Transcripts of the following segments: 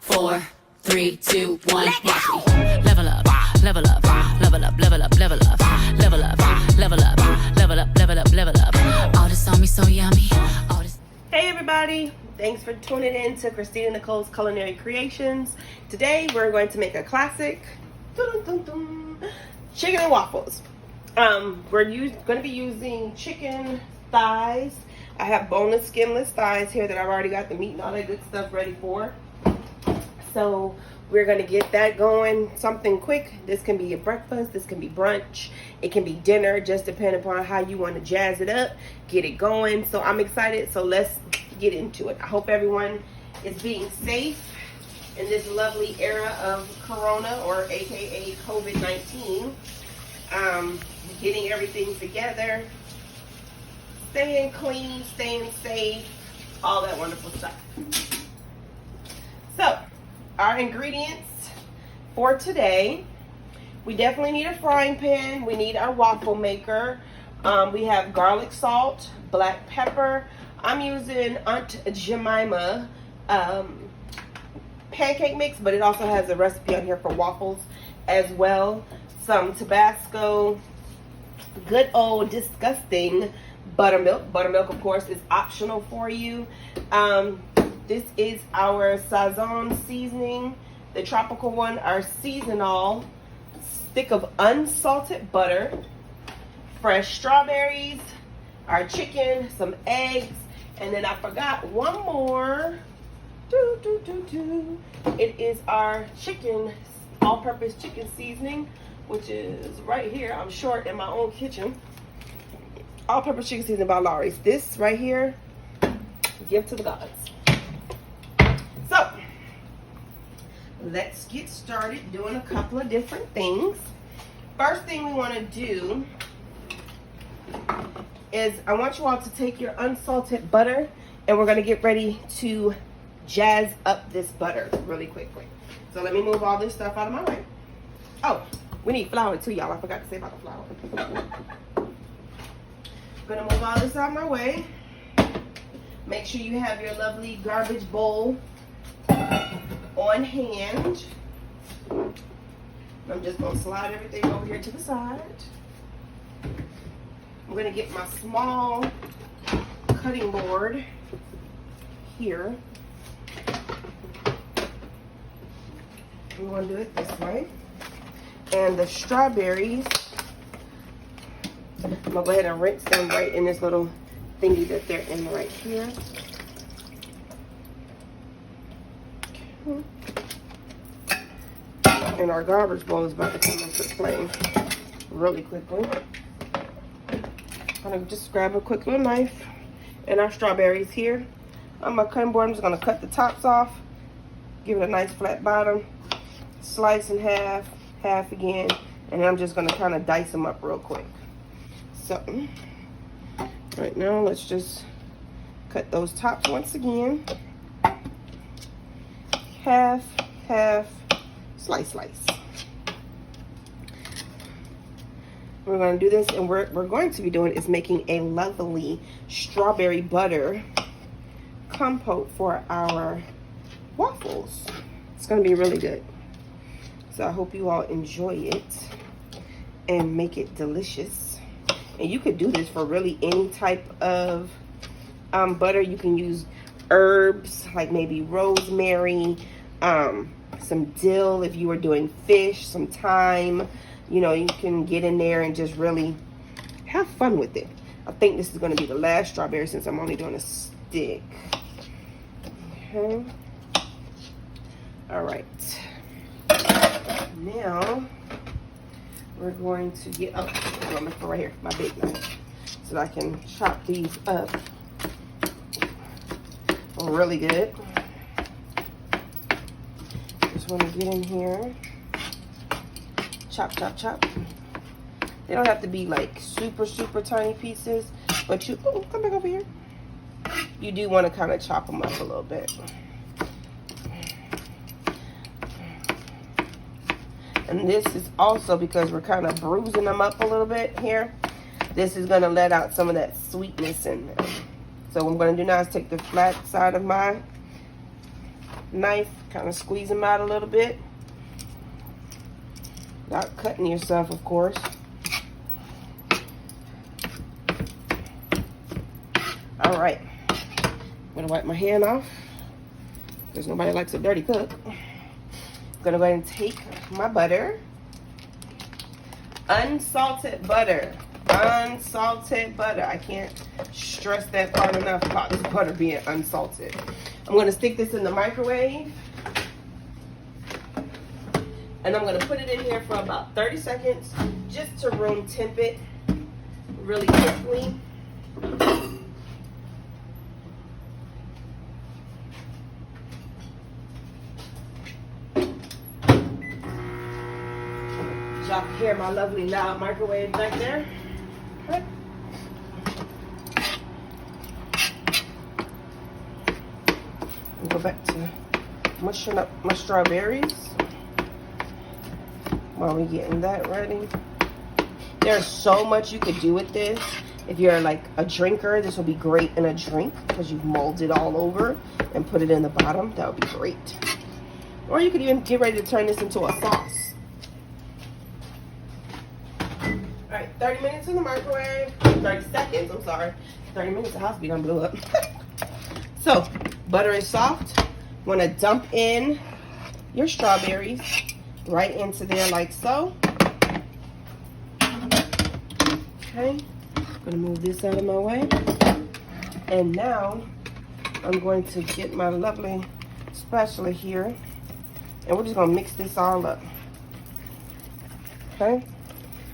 4, 3, 2, 1. Watch me. Level up, level up, level up, level up, level up, level up, level up, level up, level up, level up. All this on me so yummy. All this. Hey everybody, thanks for tuning in to Christina-Nicole's Culinary Creations. Today we're going to make a classic chicken and waffles. We're going to be using chicken thighs. I have boneless, skinless thighs here that I've already got the meat and all that good stuff ready for. So we're going to get that going, something quick. This can be a breakfast, this can be brunch, it can be dinner, just depending upon how you want to jazz it up, get it going. So I'm excited, so let's get into it. I hope everyone is being safe in this lovely era of Corona, or aka COVID-19. Getting everything together, staying clean, staying safe, all that wonderful stuff. So, our ingredients for today, we definitely need a frying pan, we need our waffle maker, we have garlic salt, black pepper. I'm using Aunt Jemima pancake mix, but it also has a recipe on here for waffles as well. Some Tabasco, good old disgusting buttermilk. Buttermilk, of course, is optional for you. This is our Sazon seasoning, the tropical one, our seasonal stick of unsalted butter, fresh strawberries, our chicken, some eggs, and then I forgot one more. It is our chicken, all-purpose chicken seasoning, which is right here. I'm short in my own kitchen. All-purpose chicken seasoning by Lawry's. This right here, give to the gods. So, let's get started doing a couple of different things. First thing we want to do is I want you all to take your unsalted butter, and we're going to get ready to jazz up this butter really quickly. So let me move all this stuff out of my way. Oh, we need flour too, y'all. I forgot to say about the flour. I'm going to move all this out of my way. Make sure you have your lovely garbage bowl on hand. I'm just going to slide everything over here to the side. I'm going to get my small cutting board here. I'm going to do it this way. And the strawberries, I'm going to go ahead and rinse them right in this little thingy that they're in right here. And our garbage bowl is about to come into play really quickly. I'm going to just grab a quick little knife and our strawberries here. On my cutting board, I'm just going to cut the tops off, give it a nice flat bottom, slice in half, half again, and then I'm just going to kind of dice them up real quick. So, right now, let's just cut those tops once again. Half, half, slice, slice. We're going to do this, and we're going to be doing is making a lovely strawberry butter compote for our waffles. It's going to be really good. So I hope you all enjoy it and make it delicious. And you could do this for really any type of butter. You can use herbs like maybe rosemary, some dill if you were doing fish, some thyme. You know, you can get in there and just really have fun with it. I think this is going to be the last strawberry since I'm only doing a stick. Okay. All right. Now, we're going to get up. I'm going to look for right here, my big knife, so that I can chop these up really good. Just want to get in here. Chop, chop, chop. They don't have to be like super, super tiny pieces, but you, oh, come back over here. You do want to kind of chop them up a little bit. And this is also because we're kind of bruising them up a little bit here. This is going to let out some of that sweetness in them. So what I'm going to do now is take the flat side of my knife, kind of squeeze them out a little bit. Without cutting yourself, of course. All right. I'm gonna wipe my hand off because nobody likes a dirty cook. I'm gonna go ahead and take my butter. Unsalted butter. Unsalted butter. I can't stress that part enough about this butter being unsalted. I'm going to stick this in the microwave. And I'm going to put it in here for about 30 seconds just to room temp it really quickly. Y'all can hear my lovely loud microwave back there. Okay. We'll go back to mushing up my strawberries while we're getting that ready. There's so much you could do with this. If you're like a drinker, this will be great in a drink because you've molded all over and put it in the bottom. That would be great. Or you could even get ready to turn this into a sauce. All right, 30 minutes in the microwave. 30 seconds, I'm sorry. 30 minutes, the house be done blew up. So, butter is soft. You want to dump in your strawberries right into there like so. Okay, I'm gonna move this out of my way. And now, I'm going to get my lovely spatula here. And we're just gonna mix this all up. Okay?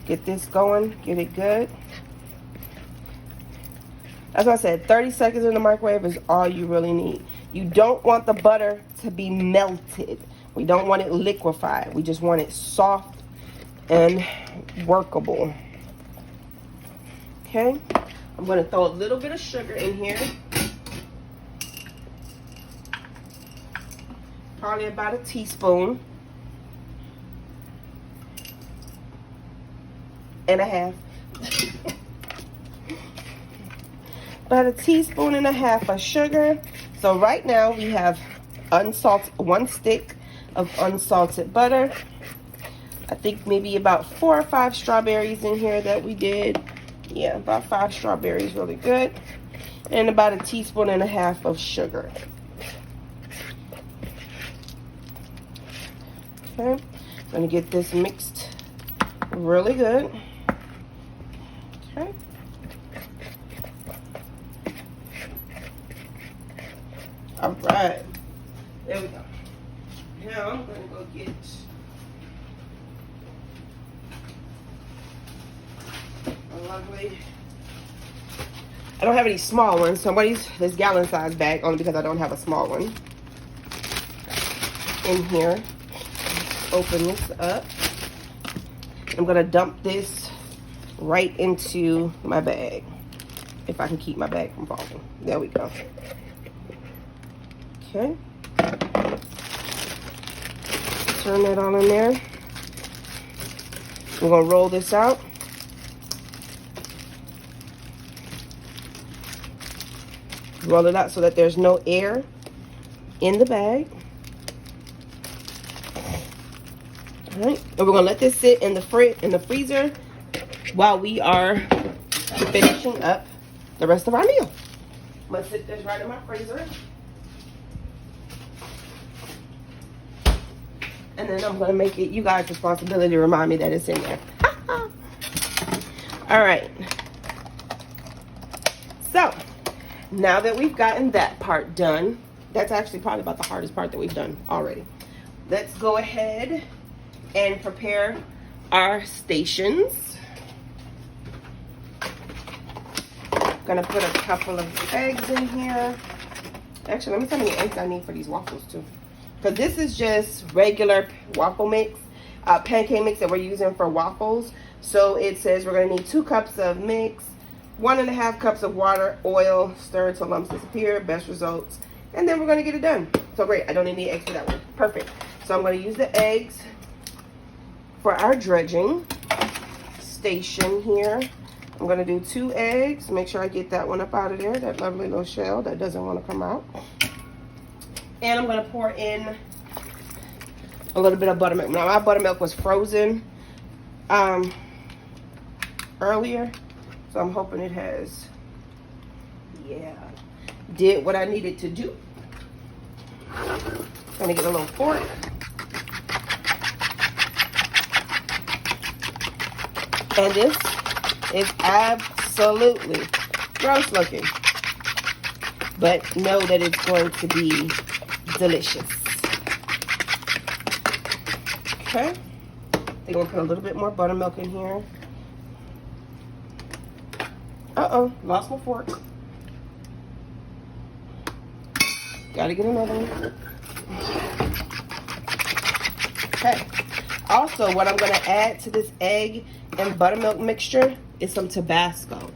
Get this going, get it good. As I said, 30 seconds in the microwave is all you really need. You don't want the butter to be melted. We don't want it liquefied. We just want it soft and workable. Okay? I'm going to throw a little bit of sugar in here. Probably about a teaspoon and a half. About a teaspoon and a half of sugar. So right now we have unsalted, 1 stick of unsalted butter. I think maybe about 4 or 5 strawberries in here that we did. Yeah, about 5 strawberries, really good. And about a teaspoon and a half of sugar. Okay, I'm gonna get this mixed really good. Okay. All right, there we go. Now I'm gonna go get a lovely, I don't have any small ones, so I'm gonna use this gallon size bag only because I don't have a small one in here. Open this up. I'm gonna dump this right into my bag. If I can keep my bag from falling. There we go. Okay. Turn that on in there. We're gonna roll this out. Roll it out so that there's no air in the bag. All right, and we're gonna let this sit in the freezer while we are finishing up the rest of our meal. I'm gonna sit this right in my freezer. And then I'm gonna make it you guys' responsibility to remind me that it's in there. All right. So, now that we've gotten that part done, that's actually probably about the hardest part that we've done already. Let's go ahead and prepare our stations. Gonna put a couple of eggs in here. Actually, let me tell you the eggs I need for these waffles too. Because this is just regular waffle mix, pancake mix that we're using for waffles. So it says we're gonna need 2 cups of mix, 1.5 cups of water, oil, stir till lumps disappear, best results. And then we're gonna get it done. So great, I don't need any eggs for that one. Perfect. So I'm gonna use the eggs for our dredging station here. I'm gonna do 2 eggs. Make sure I get that one up out of there, that lovely little shell that doesn't wanna come out. And I'm gonna pour in a little bit of buttermilk. Now my buttermilk was frozen earlier, so I'm hoping it has, yeah, did what I needed to do. Gonna get a little fork. And this is absolutely gross looking, but know that it's going to be delicious. Okay, they're gonna put a little bit more buttermilk in here. Uh-oh, lost my fork. Gotta get another one. Okay. Also, what I'm gonna add to this egg and buttermilk mixture is some Tabasco.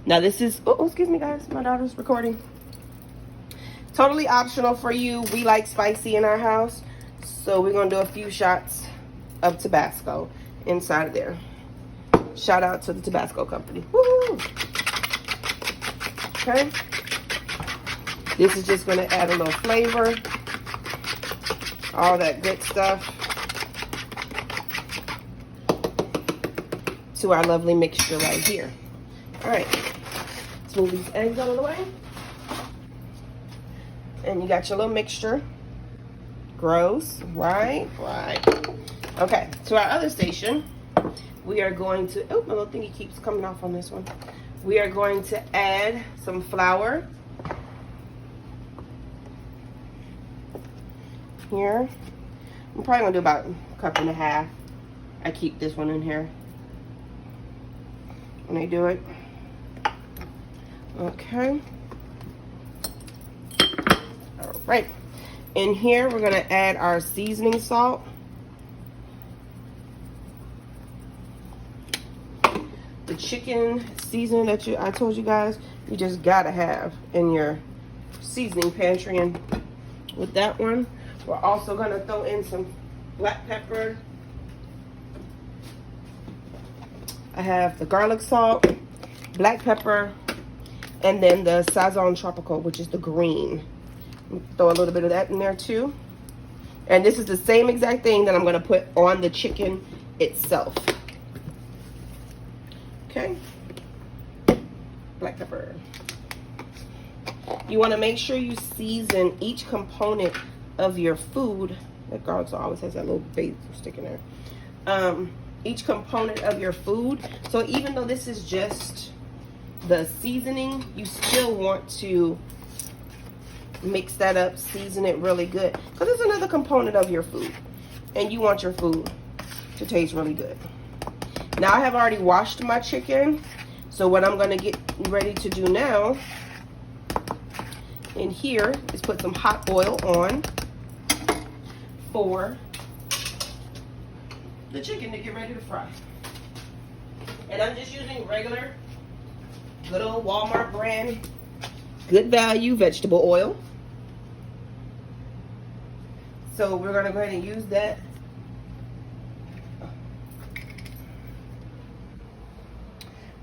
Now this is, oh, excuse me guys, my daughter's recording. Totally optional for you. We like spicy in our house, so we're gonna do a few shots of Tabasco inside of there. Shout out to the Tabasco company. Woo! Okay. This is just gonna add a little flavor, all that good stuff to our lovely mixture right here. All right, let's move these eggs out of the way. And you got your little mixture. Gross, right? Right. Okay, to our other station, we are going to, oh, my little thingy keeps coming off on this one. We are going to add some flour. Here. I'm probably gonna do about a cup and a half. I keep this one in here when I do it. Okay. All right. In here, we're gonna add our seasoning salt. The chicken seasoning that I told you guys, you just gotta have in your seasoning pantry. And with that one, we're also gonna throw in some black pepper. I have the garlic salt, black pepper, and then the Sazon Tropical, which is the green. Throw a little bit of that in there too. And this is the same exact thing that I'm gonna put on the chicken itself. Okay. Black pepper. You wanna make sure you season each component of your food. That garlic salt always has that little bait stick in there. Each component of your food. So even though this is just the seasoning, you still want to mix that up, season it really good, because it's another component of your food, and you want your food to taste really good. Now I have already washed my chicken, so what I'm going to get ready to do now in here is put some hot oil on for the chicken to get ready to fry. And I'm just using regular, good old Walmart brand, good value vegetable oil. So we're gonna go ahead and use that.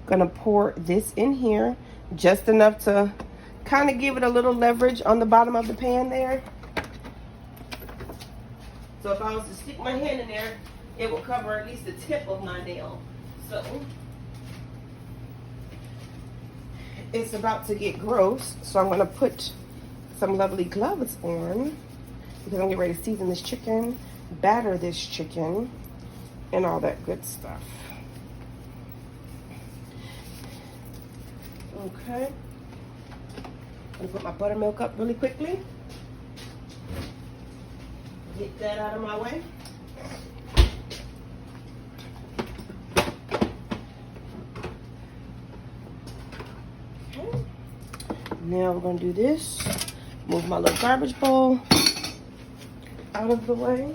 Gonna pour this in here, just enough to kind of give it a little leverage on the bottom of the pan there. So if I was to stick my hand in there, it will cover at least the tip of my nail. So it's about to get gross, so I'm gonna put some lovely gloves on because I'm getting ready to season this chicken, batter this chicken, and all that good stuff. Okay. I'm gonna put my buttermilk up really quickly. Get that out of my way. Okay. Now we're gonna do this. Move my little garbage bowl out of the way.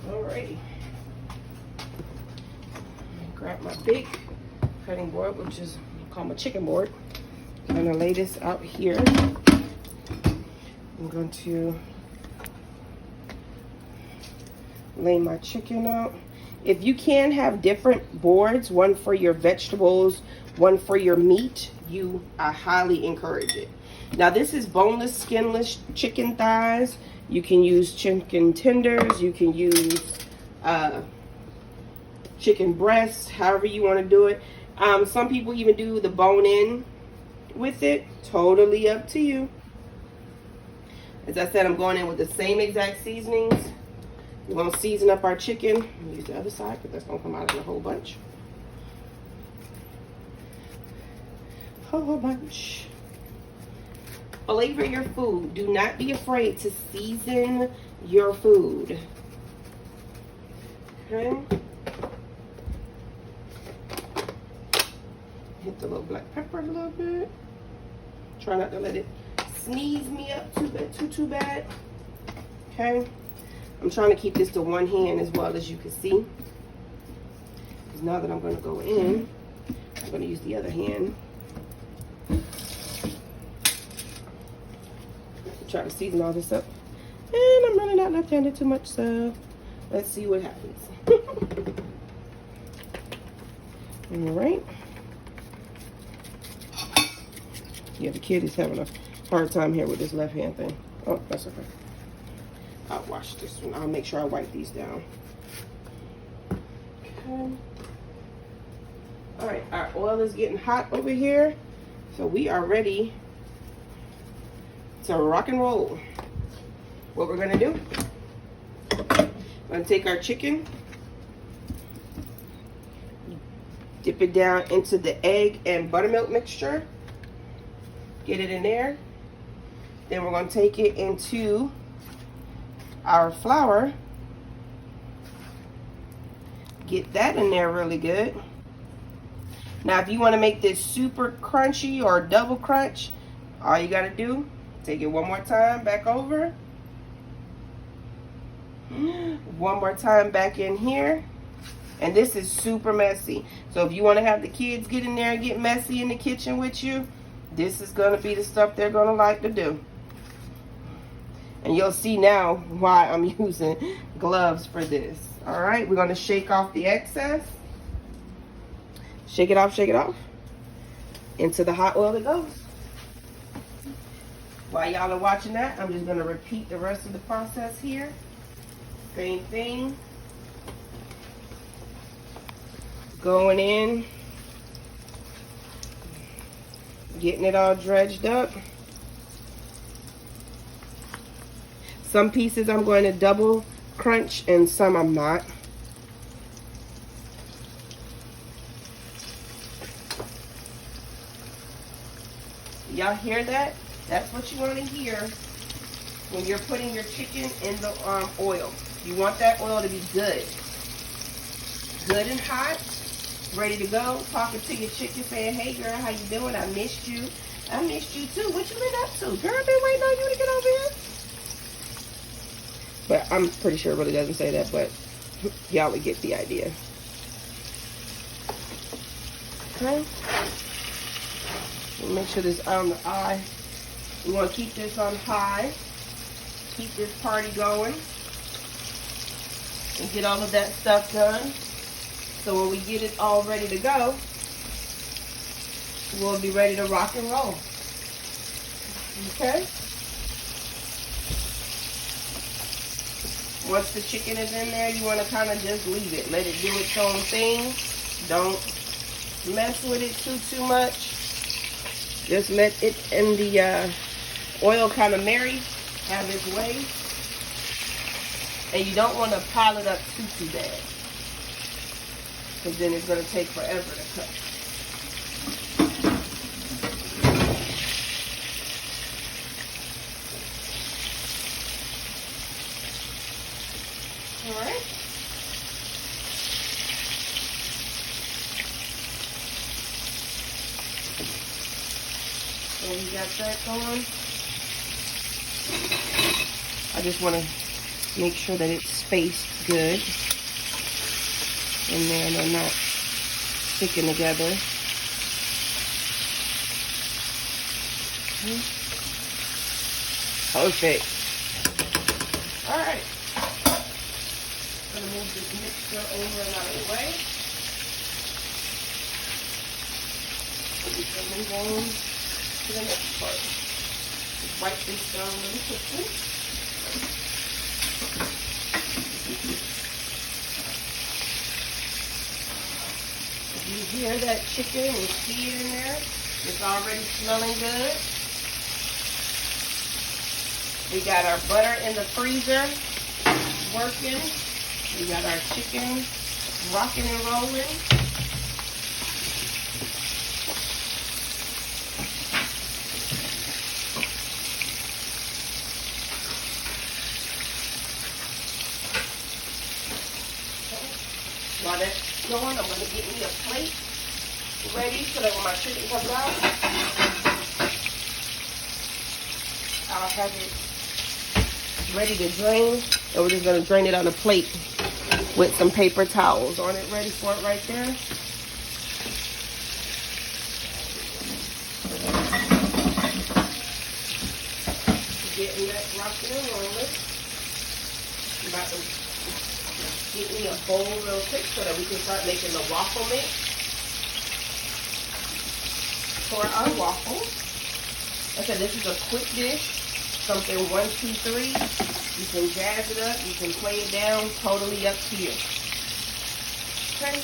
Alrighty. Grab my big cutting board, which is called my chicken board. I'm gonna lay this out here. I'm going to lay my chicken out. If you can have different boards, one for your vegetables, one for your meat, I highly encourage it. Now this is boneless, skinless chicken thighs. You can use chicken tenders. You can use chicken breasts, however you want to do it. Some people even do the bone in with it. Totally up to you. As I said, I'm going in with the same exact seasonings. We're going to season up our chicken. Use the other side because that's going to come out in a whole bunch. Whole bunch. Flavor your food. Do not be afraid to season your food. Okay. Hit the little black pepper a little bit. Try not to let it sneeze me up too bad. Okay. I'm trying to keep this to one hand as well, as you can see. Because now that I'm going to go in, I'm going to use the other hand. Try to season all this up. And I'm running out left-handed too much, so let's see what happens. All right. Yeah, the kid is having a hard time here with this left hand thing. Oh, that's okay. I'll wash this one. I'll make sure I wipe these down. Okay. All right, our oil is getting hot over here. So we are ready to rock and roll. What we're gonna do, we're gonna take our chicken, dip it down into the egg and buttermilk mixture, get it in there. Then we're gonna take it into our flour, get that in there really good. Now if you want to make this super crunchy or double crunch, all you got to do, take it one more time back over, one more time back in here. And this is super messy, so if you want to have the kids get in there and get messy in the kitchen with you, this is going to be the stuff they're going to like to do. And you'll see now why I'm using gloves for this. All right, we're going to shake off the excess. Shake it off, shake it off. Into the hot oil it goes. While y'all are watching that, I'm just going to repeat the rest of the process here. Same thing. Going in. Getting it all dredged up. Some pieces I'm going to double crunch and some I'm not. Y'all hear that? That's what you want to hear when you're putting your chicken in the oil. You want that oil to be good. Good and hot. Ready to go. Talking to your chicken saying, hey girl, how you doing? I missed you. I missed you too. What you been up to? Girl, I've been waiting on you to get over here. But I'm pretty sure it really doesn't say that, but y'all would get the idea. Okay. Make sure this on the eye. We want to keep this on high. Keep this party going. And get all of that stuff done. So when we get it all ready to go, we'll be ready to rock and roll. Okay? Once the chicken is in there, you want to kind of just leave it. Let it do its own thing. Don't mess with it too much. Just let it in the oil kind of marry, have its way. And you don't want to pile it up too bad. Because then it's going to take forever to cook. Alright. So we got that going. I just want to make sure that it's spaced good. And then they're not sticking together. Perfect. Alright. going to move this mixture over and out of the way. We can move on to the next part. Just wipe this down really quickly. If you hear that chicken and see it in there, it's already smelling good. We got our butter in the freezer working. We got our chicken rocking and rolling. While that's going, I'm going to get me a plate ready so that when my chicken comes out, I'll have it ready to drain. And we're just going to drain it on a plate with some paper towels on it, ready for it right there. Getting that rocking and rolling. I'm about to get me a bowl real quick so that we can start making the waffle mix for our waffles. Like I said, this is a quick dish, something 1, 2, 3. You can jazz it up, you can play it down, totally up to you. Okay.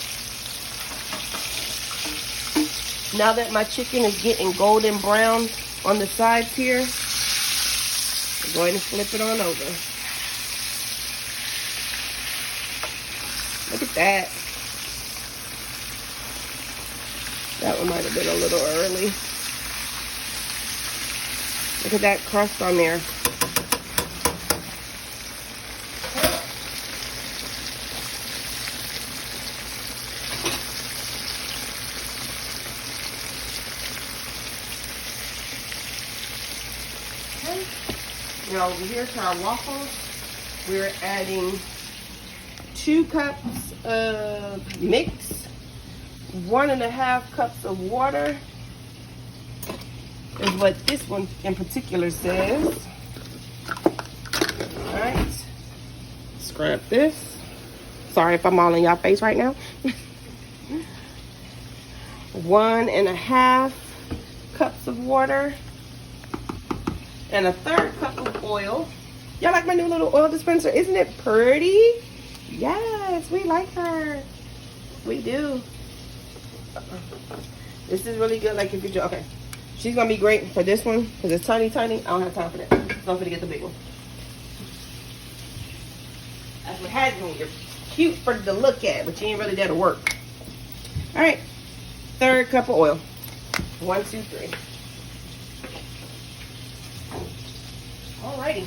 Now that my chicken is getting golden brown on the sides here, I'm going to flip it on over. Look at that. That one might have been a little early. Look at that crust on there. Okay. Now over here to our waffles, we're adding 2 cups of mix, 1.5 cups of water is what this one in particular says. All right, scrub this. Sorry if I'm all in y'all face right now. 1.5 cups of water and 1/3 cup of oil. Y'all like my new little oil dispenser? Isn't it pretty? Yes, we like her. We do. This is really good. Like if you okay, she's gonna be great for this one because it's tiny. I don't have time for that. So I'm gonna get the big one. That's what happens when you're cute for to look at, but you ain't really there to work. All right, 1/3 cup of oil. 1, 2, 3. Alrighty,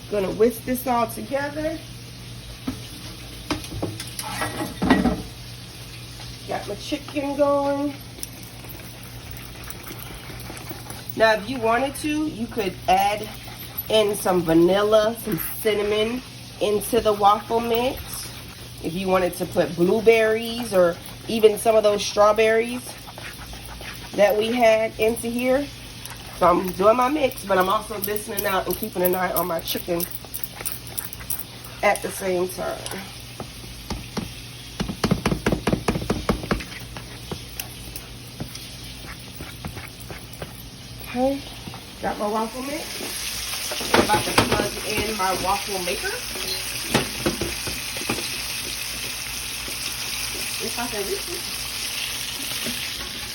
gonna whisk this all together. Got my chicken going. Now, if you wanted to, you could add in some vanilla, some cinnamon into the waffle mix. If you wanted to put blueberries or even some of those strawberries that we had into here. So I'm doing my mix, but I'm also listening out and keeping an eye on my chicken at the same time. Okay, got my waffle mix. I'm about to plug in my waffle maker. If I can reach it.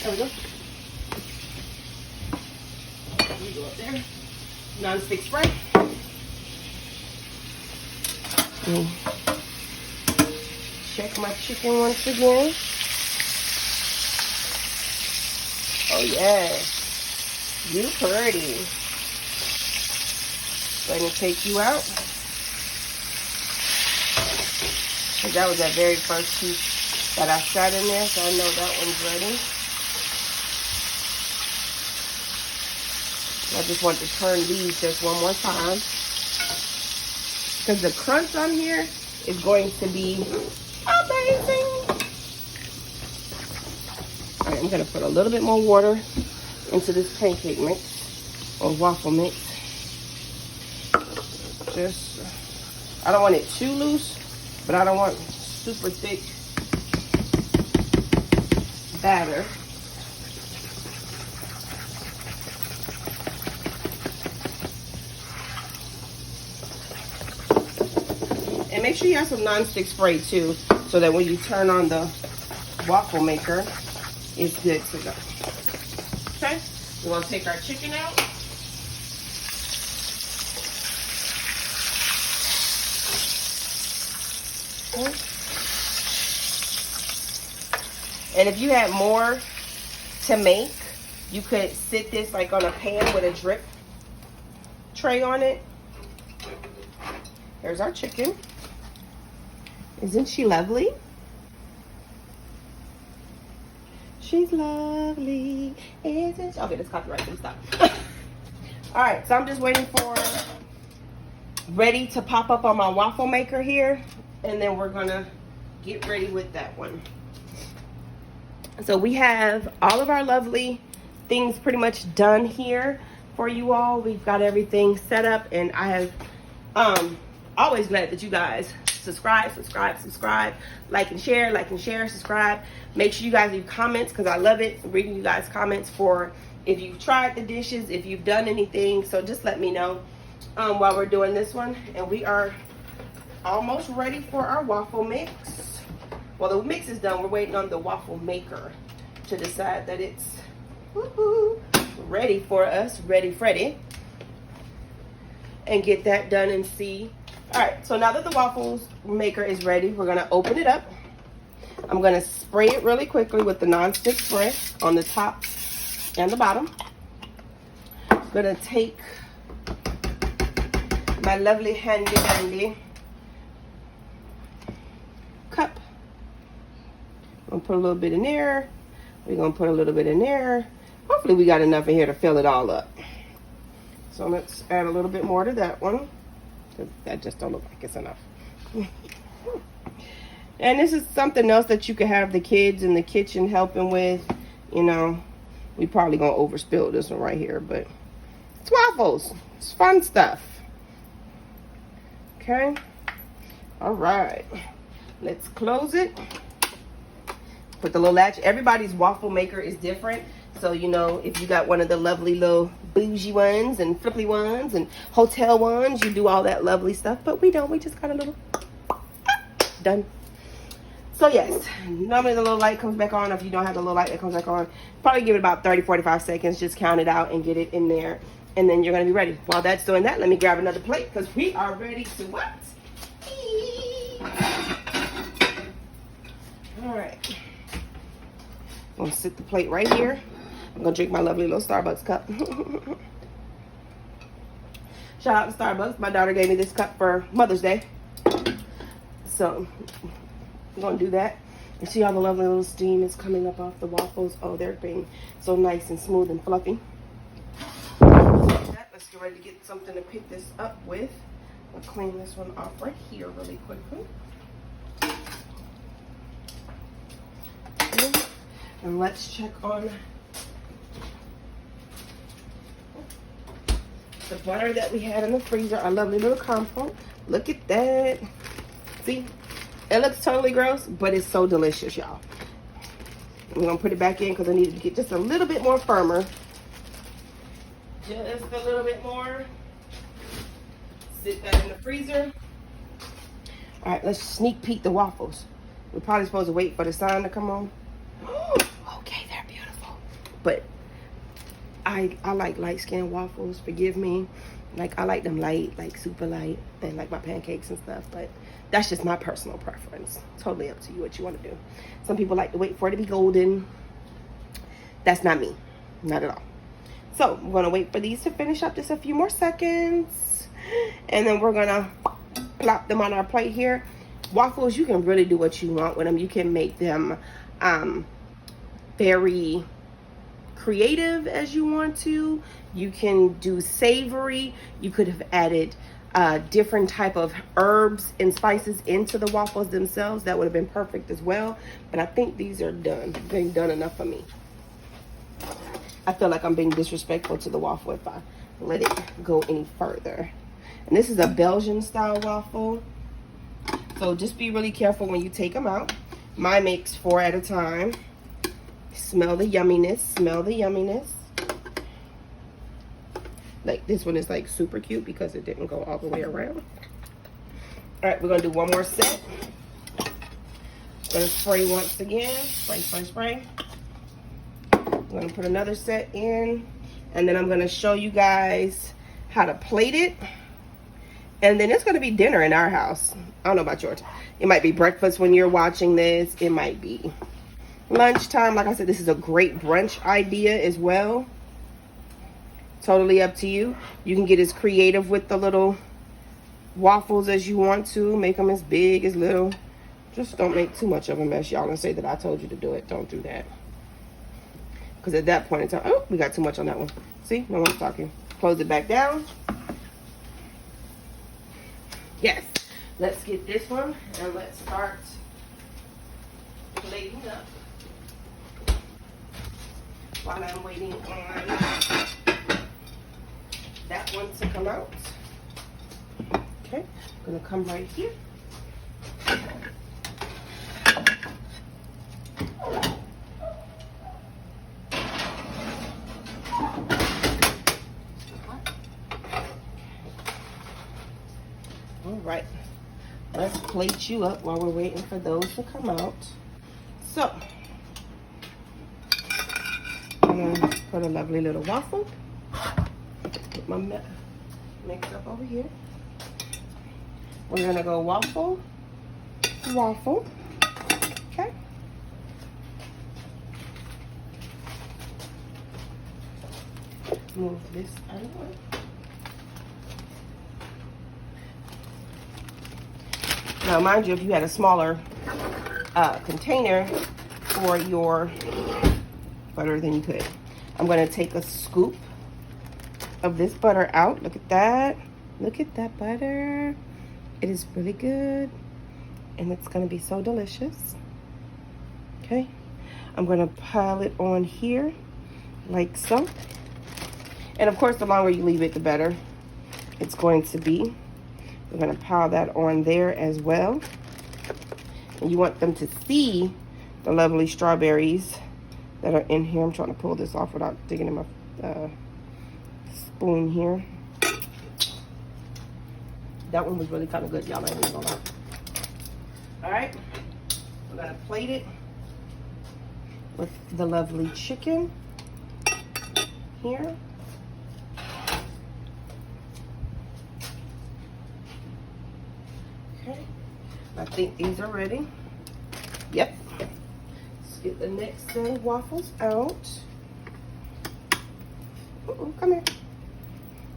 There we go. Let me go up there. Non-stick spray. Check my chicken once again. Oh yeah. You pretty. Going to take you out. That was that very first piece that I shot in there, so I know that one's ready. I just want to turn these just one more time. Because the crunch on here is going to be amazing. Alright, I'm going to put a little bit more water into this pancake mix or waffle mix. Just, I don't want it too loose, but I don't want super thick batter. And make sure you have some nonstick spray too, so that when you turn on the waffle maker, it's good to go. Okay, we're gonna take our chicken out. Okay. And if you had more to make, you could sit this like on a pan with a drip tray on it. There's our chicken. Isn't she lovely? She's lovely, isn't she? Okay, that's copyright, please stop. All right, so I'm just waiting for ready to pop up on my waffle maker here, and then we're gonna get ready with that one. So we have all of our lovely things pretty much done here for you all. We've got everything set up, and I have always glad that you guys subscribe, like and share, subscribe. Make sure you guys leave comments, because I love it reading you guys comments for if you've tried the dishes, if you've done anything. So just let me know while we're doing this one. And we are almost ready for our waffle mix. Well, the mix is done. We're waiting on the waffle maker to decide that it's ready for us, ready Freddy, and get that done and see. All right, so now that the waffles maker is ready, we're gonna open it up. I'm gonna spray it really quickly with the nonstick spray on the top and the bottom. I'm gonna take my lovely handy dandy cup. I'm gonna put a little bit in there. We're gonna put a little bit in there. Hopefully we got enough in here to fill it all up. So let's add a little bit more to that one, because that just don't look like it's enough. And this is something else that you could have the kids in the kitchen helping with. You know, we probably gonna overspill this one right here, but it's waffles. It's fun stuff. Okay. All right. Let's close it. Put the little latch. Everybody's waffle maker is different. So, you know, if you got one of the lovely little bougie ones and flippy ones and hotel ones, you do all that lovely stuff. But we don't. We just got a little done. So, yes, normally the little light comes back on. If you don't have the little light that comes back on, probably give it about 30, 45 seconds. Just count it out and get it in there. And then you're going to be ready. While that's doing that, let me grab another plate, because we are ready to what? Eat. All right. I'm going to sit the plate right here. I'm going to drink my lovely little Starbucks cup. Shout out to Starbucks. My daughter gave me this cup for Mother's Day. So, I'm going to do that. And see how the lovely little steam is coming up off the waffles. Oh, they're being so nice and smooth and fluffy. Let's get ready to get something to pick this up with. I'll clean this one off right here really quickly. And let's check on the butter that we had in the freezer. Our lovely little compote. Look at that. See? It looks totally gross, but it's so delicious, y'all. I'm going to put it back in because I needed to get just a little bit more firmer. Just a little bit more. Sit that in the freezer. All right, let's sneak peek the waffles. We're probably supposed to wait for the sun to come on. Okay, they're beautiful. But I like light-skinned waffles, forgive me. Like, I like them light, like super light, and like my pancakes and stuff. But that's just my personal preference. Totally up to you what you want to do. Some people like to wait for it to be golden. That's not me. Not at all. So, we're going to wait for these to finish up just a few more seconds. And then we're going to plop them on our plate here. Waffles, you can really do what you want with them. You can make them very creative as you want to. You can do savory. You could have added different type of herbs and spices into the waffles themselves. That would have been perfect as well. But I think these are done. They've done enough for me. I feel like I'm being disrespectful to the waffle if I let it go any further. And this is a Belgian style waffle. So just be really careful when you take them out. Mine makes 4 at a time. Smell the yumminess. Smell the yumminess. Like this one is like super cute because it didn't go all the way around. All right, we're gonna do one more set. Gonna spray once again. Spray, spray, spray. I'm gonna put another set in, and then I'm gonna show you guys how to plate it. And then it's gonna be dinner in our house. I don't know about yours. It might be breakfast when you're watching this. It might be lunchtime. Like I said, this is a great brunch idea as well. Totally up to you. You can get as creative with the little waffles as you want to. Make them as big as little. Just don't make too much of a mess, y'all, and say that I told you to do it. Don't do that. Because at that point in time, oh, we got too much on that one. See, no one's talking. Close it back down. Yes. Let's get this one and let's start plating up. While I'm waiting on that one to come out. Okay, I'm gonna come right here. All right, let's plate you up while we're waiting for those to come out. So, I'm gonna put a lovely little waffle. Put my mix up over here. We're gonna go waffle, waffle. Okay. Move this out of the way. Now, mind you, if you had a smaller container for your butter, then you could. I'm gonna take a scoop of this butter out. Look at that. Look at that butter. It is really good. And it's gonna be so delicious. Okay. I'm gonna pile it on here like so. And of course, the longer you leave it, the better it's going to be. We're gonna pile that on there as well. And you want them to see the lovely strawberries that are in here. I'm trying to pull this off without digging in my spoon here. That one was really kind of good, y'all. I ain't even gonna lie. All right, we're gonna plate it with the lovely chicken here. Okay, I think these are ready. Yep. Let's get the next set of waffles out. Come here.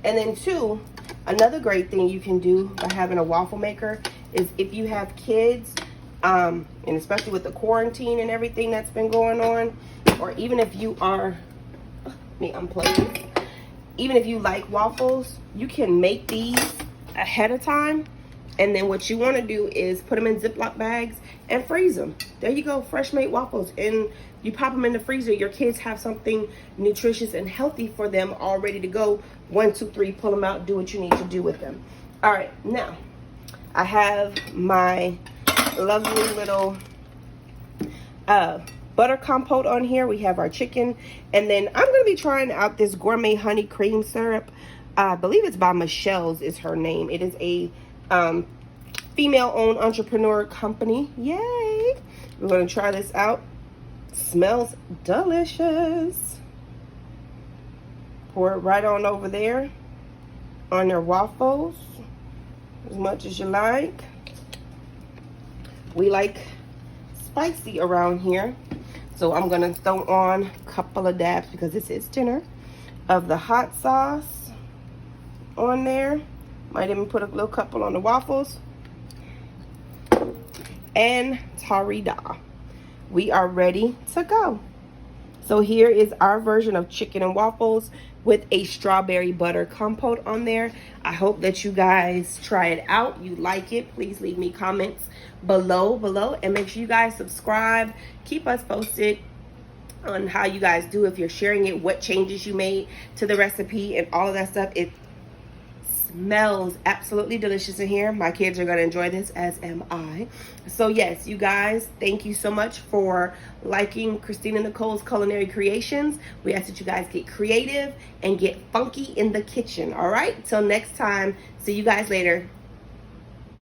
And then two, another great thing you can do by having a waffle maker is if you have kids, and especially with the quarantine and everything that's been going on, or even if you are, me unplugging, even if you like waffles, you can make these ahead of time. And then what you want to do is put them in Ziploc bags and freeze them. There you go, fresh made waffles. And you pop them in the freezer. Your kids have something nutritious and healthy for them all ready to go. 1, 2, 3, pull them out, do what you need to do with them. All right, now I have my lovely little butter compote on here. We have our chicken. And then I'm going to be trying out this gourmet honey cream syrup. I believe it's by Michelle's is her name. It is a female-owned entrepreneur company. Yay! We're going to try this out. Smells delicious. Pour it right on over there on your waffles as much as you like. We like spicy around here, so I'm going to throw on a couple of dabs because this is dinner of the hot sauce on there. Might even put a little couple on the waffles. And tarida. We are ready to go. So here is our version of chicken and waffles with a strawberry butter compote on there. I hope that you guys try it out. You like it. Please leave me comments below. And make sure you guys subscribe. Keep us posted on how you guys do. If you're sharing it, what changes you made to the recipe and all of that stuff. It smells absolutely delicious in here. My kids are going to enjoy this, as am I. So yes, you guys, thank you so much for liking Christina-Nicole's culinary creations. We ask that you guys get creative and get funky in the kitchen. All right, till next time, see you guys later.